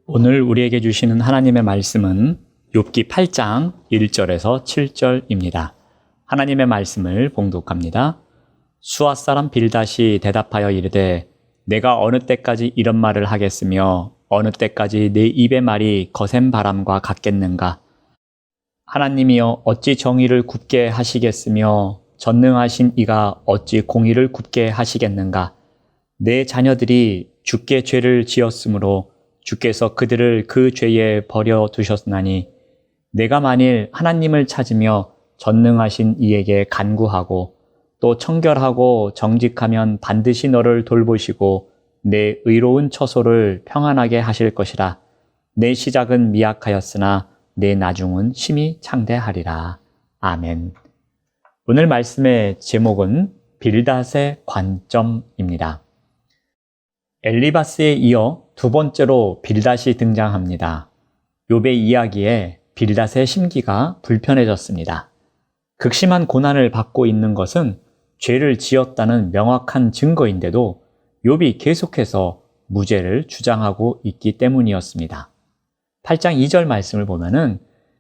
오늘 우리에게 주시는 하나님의 말씀은 욥기 8장 1절에서 7절입니다. 하나님의 말씀을 봉독합니다. 수앗 사람 빌닷이 대답하여 이르되 내가 어느 때까지 이런 말을 하겠으며 어느 때까지 내 입의 말이 거센 바람과 같겠는가. 하나님이여 어찌 정의를 굽게 하시겠으며 전능하신 이가 어찌 공의를 굽게 하시겠는가. 내 자녀들이 주께 죄를 지었으므로 주께서 그들을 그 죄에 버려두셨나니 내가 만일 하나님을 찾으며 전능하신 이에게 간구하고 또 청결하고 정직하면 반드시 너를 돌보시고 내 의로운 처소를 평안하게 하실 것이라. 내 시작은 미약하였으나 내 나중은 심히 창대하리라. 아멘. 오늘 말씀의 제목은 빌닷의 관점입니다. 엘리바스에 이어 두 번째로 빌닷이 등장합니다. 욥의 이야기에 빌닷의 심기가 불편해졌습니다. 극심한 고난을 받고 있는 것은 죄를 지었다는 명확한 증거인데도 욥이 계속해서 무죄를 주장하고 있기 때문이었습니다. 8장 2절 말씀을 보면은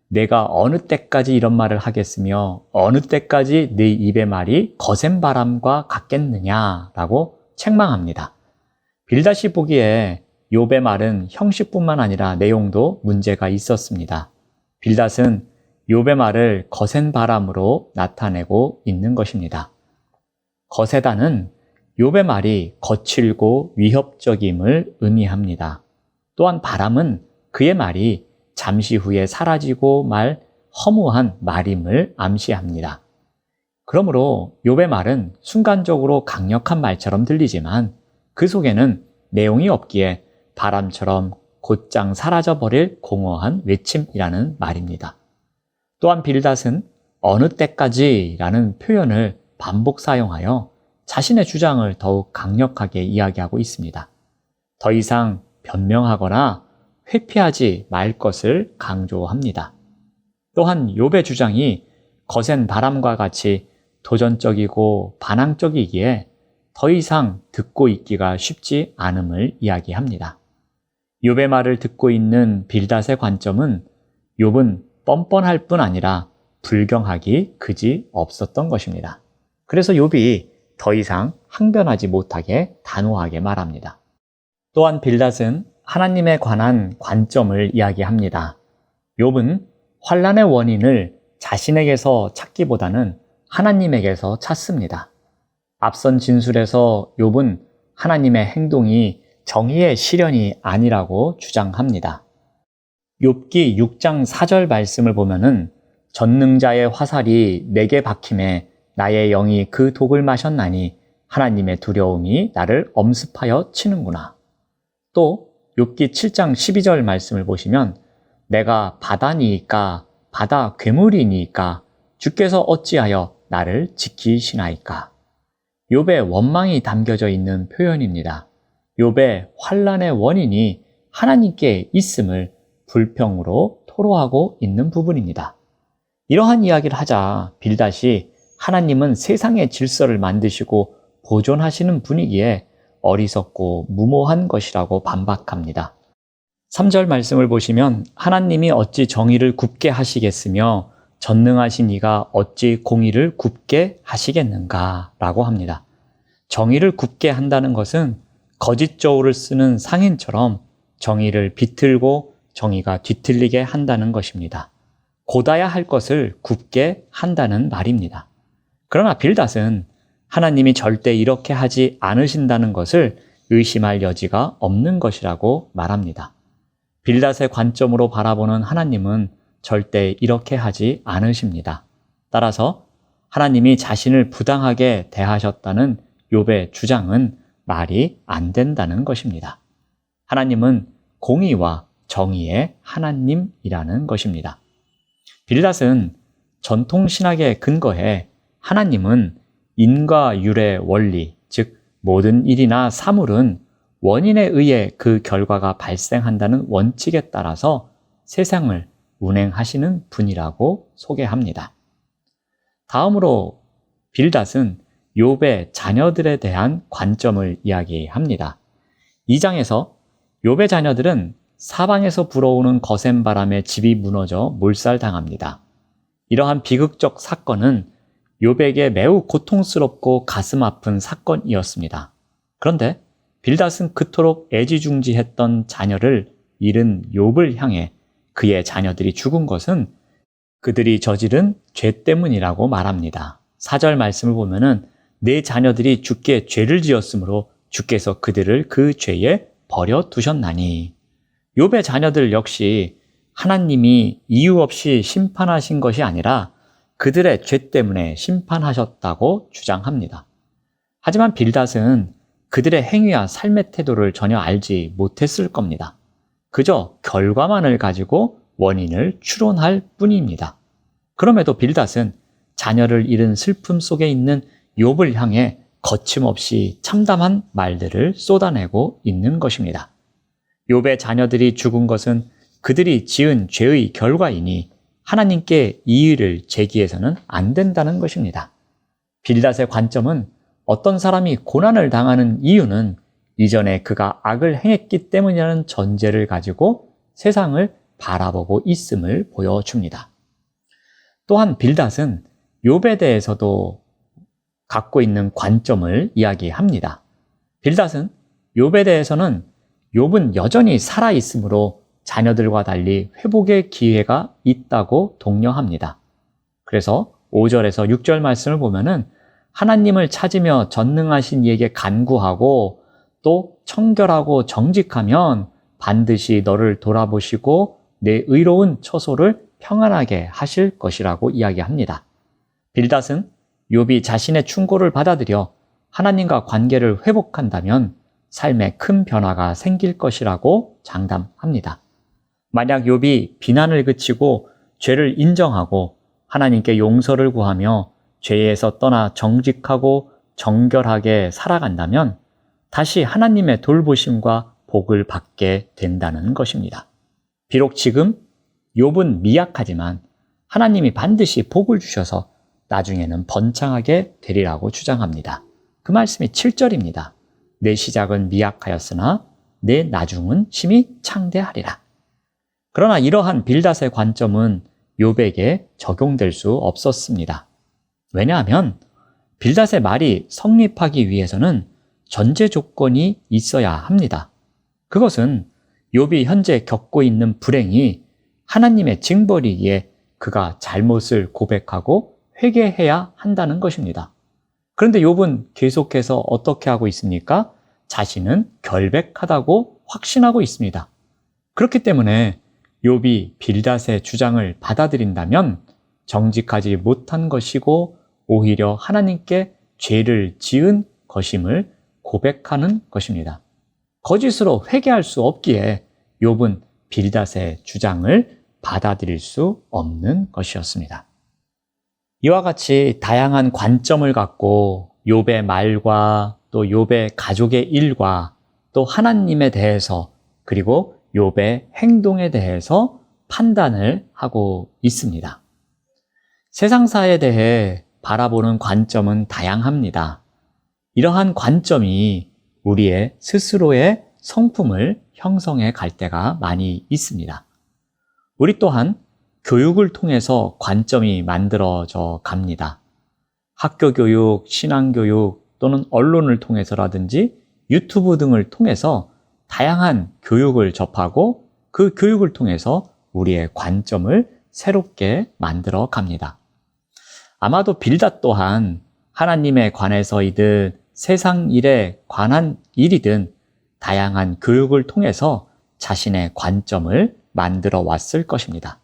내가 어느 때까지 이런 말을 하겠으며 어느 때까지 내 입의 말이 거센 바람과 같겠느냐라고 책망합니다. 빌닷이 보기에 욥의 말은 형식뿐만 아니라 내용도 문제가 있었습니다. 빌닷은 욥의 말을 거센 바람으로 나타내고 있는 것입니다. 거세다는 욥의 말이 거칠고 위협적임을 의미합니다. 또한 바람은 그의 말이 잠시 후에 사라지고 말 허무한 말임을 암시합니다. 그러므로 욥의 말은 순간적으로 강력한 말처럼 들리지만 그 속에는 내용이 없기에 바람처럼 곧장 사라져버릴 공허한 외침이라는 말입니다. 또한 빌닷은 어느 때까지라는 표현을 반복 사용하여 자신의 주장을 더욱 강력하게 이야기하고 있습니다. 더 이상 변명하거나 회피하지 말 것을 강조합니다. 또한 욥의 주장이 거센 바람과 같이 도전적이고 반항적이기에 더 이상 듣고 있기가 쉽지 않음을 이야기합니다. 욥의 말을 듣고 있는 빌닷의 관점은 욥은 뻔뻔할 뿐 아니라 불경하기 그지 없었던 것입니다. 그래서 욥이 더 이상 항변하지 못하게 단호하게 말합니다. 또한 빌닷은 하나님에 관한 관점을 이야기합니다. 욥은 환난의 원인을 자신에게서 찾기보다는 하나님에게서 찾습니다. 앞선 진술에서 욥은 하나님의 행동이 정의의 실현이 아니라고 주장합니다. 욥기 6장 4절 말씀을 보면은 전능자의 화살이 내게 박힘에 나의 영이 그 독을 마셨나니 하나님의 두려움이 나를 엄습하여 치는구나. 또 욥기 7장 12절 말씀을 보시면 내가 바다니이까 바다 괴물이니이까 주께서 어찌하여 나를 지키시나이까. 욥의 원망이 담겨져 있는 표현입니다. 욥의 환난의 원인이 하나님께 있음을 불평으로 토로하고 있는 부분입니다. 이러한 이야기를 하자 빌닷이 하나님은 세상의 질서를 만드시고 보존하시는 분이기에 어리석고 무모한 것이라고 반박합니다. 3절 말씀을 보시면 하나님이 어찌 정의를 굽게 하시겠으며 전능하신 이가 어찌 공의를 굽게 하시겠는가 라고 합니다. 정의를 굽게 한다는 것은 거짓 저울을 쓰는 상인처럼 정의를 비틀고 정의가 뒤틀리게 한다는 것입니다. 곧아야 할 것을 굽게 한다는 말입니다. 그러나 빌닷은 하나님이 절대 이렇게 하지 않으신다는 것을 의심할 여지가 없는 것이라고 말합니다. 빌닷의 관점으로 바라보는 하나님은 절대 이렇게 하지 않으십니다. 따라서 하나님이 자신을 부당하게 대하셨다는 욥의 주장은 말이 안 된다는 것입니다. 하나님은 공의와 정의의 하나님이라는 것입니다. 빌닷은 전통신학에 근거해 하나님은 인과율의 원리, 즉 모든 일이나 사물은 원인에 의해 그 결과가 발생한다는 원칙에 따라서 세상을 운행하시는 분이라고 소개합니다. 다음으로 빌닷은 욥의 자녀들에 대한 관점을 이야기합니다. 2장에서 욥의 자녀들은 사방에서 불어오는 거센 바람에 집이 무너져 몰살당합니다. 이러한 비극적 사건은 욥에게 매우 고통스럽고 가슴 아픈 사건이었습니다. 그런데 빌닷은 그토록 애지중지했던 자녀를 잃은 욥을 향해 그의 자녀들이 죽은 것은 그들이 저지른 죄 때문이라고 말합니다. 4절 말씀을 보면은 내 자녀들이 주께 죄를 지었으므로 주께서 그들을 그 죄에 버려두셨나니. 욥의 자녀들 역시 하나님이 이유 없이 심판하신 것이 아니라 그들의 죄 때문에 심판하셨다고 주장합니다. 하지만 빌닷은 그들의 행위와 삶의 태도를 전혀 알지 못했을 겁니다. 그저 결과만을 가지고 원인을 추론할 뿐입니다. 그럼에도 빌닷은 자녀를 잃은 슬픔 속에 있는 욥을 향해 거침없이 참담한 말들을 쏟아내고 있는 것입니다. 욥의 자녀들이 죽은 것은 그들이 지은 죄의 결과이니 하나님께 이의를 제기해서는 안 된다는 것입니다. 빌닷의 관점은 어떤 사람이 고난을 당하는 이유는 이전에 그가 악을 행했기 때문이라는 전제를 가지고 세상을 바라보고 있음을 보여줍니다. 또한 빌닷은 욥에 대해서도 갖고 있는 관점을 이야기합니다. 빌닷은 욥에 대해서는 욥은 여전히 살아있으므로 자녀들과 달리 회복의 기회가 있다고 독려합니다. 그래서 5절에서 6절 말씀을 보면은 하나님을 찾으며 전능하신 이에게 간구하고 또 청결하고 정직하면 반드시 너를 돌아보시고 내 의로운 처소를 평안하게 하실 것이라고 이야기합니다. 빌닷은 욥이 자신의 충고를 받아들여 하나님과 관계를 회복한다면 삶에 큰 변화가 생길 것이라고 장담합니다. 만약 욥이 비난을 그치고 죄를 인정하고 하나님께 용서를 구하며 죄에서 떠나 정직하고 정결하게 살아간다면 다시 하나님의 돌보심과 복을 받게 된다는 것입니다. 비록 지금 욥은 미약하지만 하나님이 반드시 복을 주셔서 나중에는 번창하게 되리라고 주장합니다. 그 말씀이 7절입니다. 내 시작은 미약하였으나 내 나중은 심히 창대하리라. 그러나 이러한 빌닷의 관점은 욥에게 적용될 수 없었습니다. 왜냐하면 빌닷의 말이 성립하기 위해서는 전제 조건이 있어야 합니다. 그것은 욥이 현재 겪고 있는 불행이 하나님의 징벌이기에 그가 잘못을 고백하고 회개해야 한다는 것입니다. 그런데 욥은 계속해서 어떻게 하고 있습니까? 자신은 결백하다고 확신하고 있습니다. 그렇기 때문에 욥이 빌닷의 주장을 받아들인다면 정직하지 못한 것이고 오히려 하나님께 죄를 지은 것임을 고백하는 것입니다. 거짓으로 회개할 수 없기에 욥은 빌닷의 주장을 받아들일 수 없는 것이었습니다. 이와 같이 다양한 관점을 갖고 욥의 말과 또 욥의 가족의 일과 또 하나님에 대해서 그리고 욥의 행동에 대해서 판단을 하고 있습니다. 세상사에 대해 바라보는 관점은 다양합니다. 이러한 관점이 우리의 스스로의 성품을 형성해 갈 때가 많이 있습니다. 우리 또한 교육을 통해서 관점이 만들어져 갑니다. 학교 교육, 신앙 교육 또는 언론을 통해서라든지 유튜브 등을 통해서 다양한 교육을 접하고 그 교육을 통해서 우리의 관점을 새롭게 만들어 갑니다. 아마도 빌닷 또한 하나님에 관해서이든 세상 일에 관한 일이든 다양한 교육을 통해서 자신의 관점을 만들어 왔을 것입니다.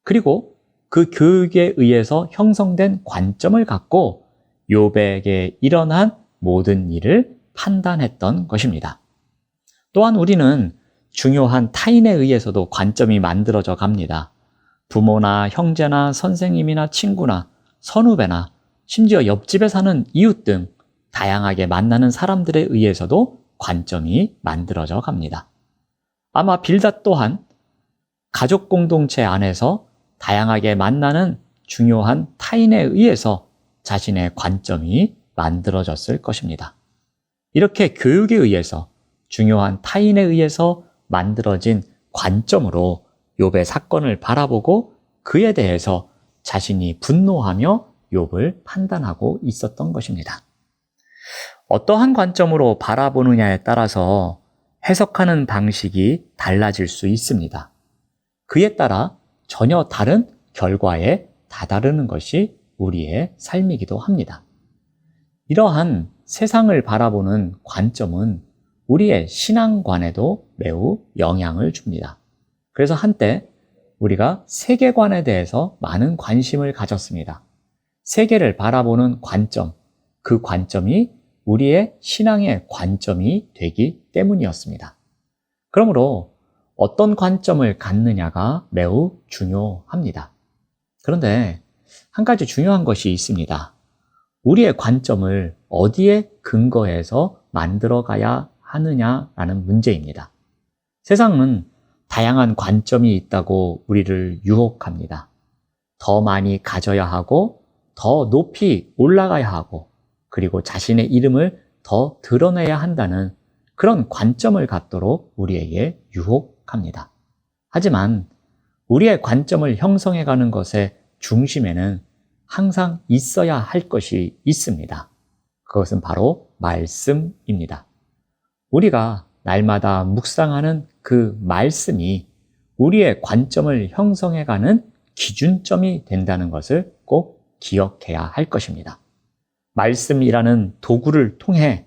그리고 그 교육에 의해서 형성된 관점을 갖고 욥에게 일어난 모든 일을 판단했던 것입니다. 또한 우리는 중요한 타인에 의해서도 관점이 만들어져 갑니다. 부모나 형제나 선생님이나 친구나 선후배나 심지어 옆집에 사는 이웃 등 다양하게 만나는 사람들에 의해서도 관점이 만들어져 갑니다. 아마 빌닷 또한 가족 공동체 안에서 다양하게 만나는 중요한 타인에 의해서 자신의 관점이 만들어졌을 것입니다. 이렇게 교육에 의해서 중요한 타인에 의해서 만들어진 관점으로 욥의 사건을 바라보고 그에 대해서 자신이 분노하며 욥을 판단하고 있었던 것입니다. 어떠한 관점으로 바라보느냐에 따라서 해석하는 방식이 달라질 수 있습니다. 그에 따라 전혀 다른 결과에 다다르는 것이 우리의 삶이기도 합니다. 이러한 세상을 바라보는 관점은 우리의 신앙관에도 매우 영향을 줍니다. 그래서 한때 우리가 세계관에 대해서 많은 관심을 가졌습니다. 세계를 바라보는 관점, 그 관점이 우리의 신앙의 관점이 되기 때문이었습니다. 그러므로 어떤 관점을 갖느냐가 매우 중요합니다. 그런데 한 가지 중요한 것이 있습니다. 우리의 관점을 어디에 근거해서 만들어가야 하느냐라는 문제입니다. 세상은 다양한 관점이 있다고 우리를 유혹합니다. 더 많이 가져야 하고, 더 높이 올라가야 하고, 그리고 자신의 이름을 더 드러내야 한다는 그런 관점을 갖도록 우리에게 유혹합니다. 하지만 우리의 관점을 형성해가는 것의 중심에는 항상 있어야 할 것이 있습니다. 그것은 바로 말씀입니다. 우리가 날마다 묵상하는 그 말씀이 우리의 관점을 형성해가는 기준점이 된다는 것을 꼭 기억해야 할 것입니다. 말씀이라는 도구를 통해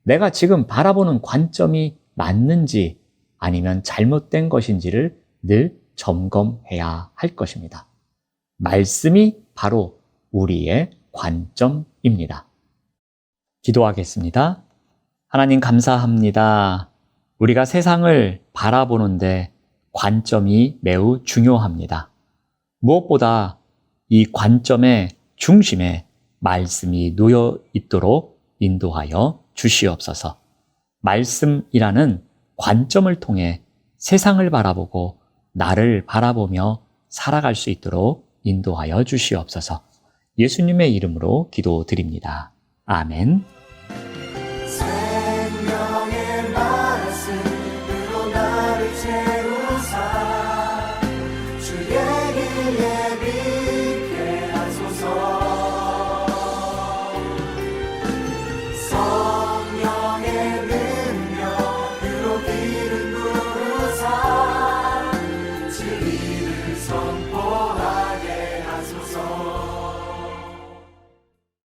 내가 지금 바라보는 관점이 맞는지 아니면 잘못된 것인지를 늘 점검해야 할 것입니다. 말씀이 바로 우리의 관점입니다. 기도하겠습니다. 하나님 감사합니다. 우리가 세상을 바라보는데 관점이 매우 중요합니다. 무엇보다 이 관점의 중심에 말씀이 놓여 있도록 인도하여 주시옵소서. 말씀이라는 관점을 통해 세상을 바라보고 나를 바라보며 살아갈 수 있도록 인도하여 주시옵소서. 예수님의 이름으로 기도드립니다. 아멘. 생명의 말씀으로 나를 채우사 주의 길 예비케 하소서. 성령의 능력으로 길을 부르사 진리를 선포하소서.